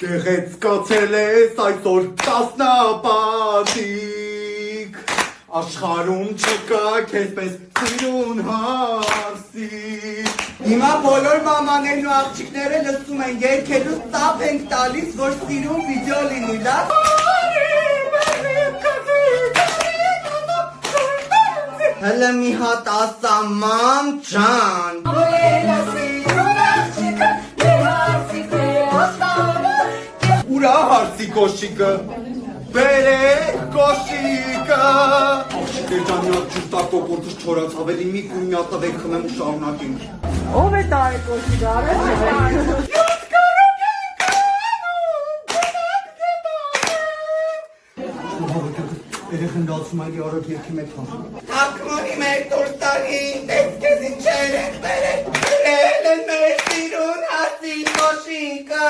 Գեղեցկացել ես այսօր տասնապատիկ, աշխարհում չկա քեզպես սիրուն հարսիկ։ Հիմա բոլոր մամաներն ու աղջիկները լսում են երգելուց ծափ ենք տալիս, որ սիրուն վիդեո լինի, լավ։ Հələ մի հատ ասա մամ ջան։ Ուրա հարսի կոշիկը, բերեք կոշիկը։ Աշկերջանյակ ջուտա կոկորդուս չորած ավելի մի կունյա տվեք խմեմ ու շարունակենք։ Ով է տարի կոշիկ արել։ Երեխեն դալսում այլի արոտ երկի մեկ համ։ Ակմոնի մեր տորստանին, տեսքեզ ինչեր ենք բերել են մեր սիրուն հասի կոշիկը։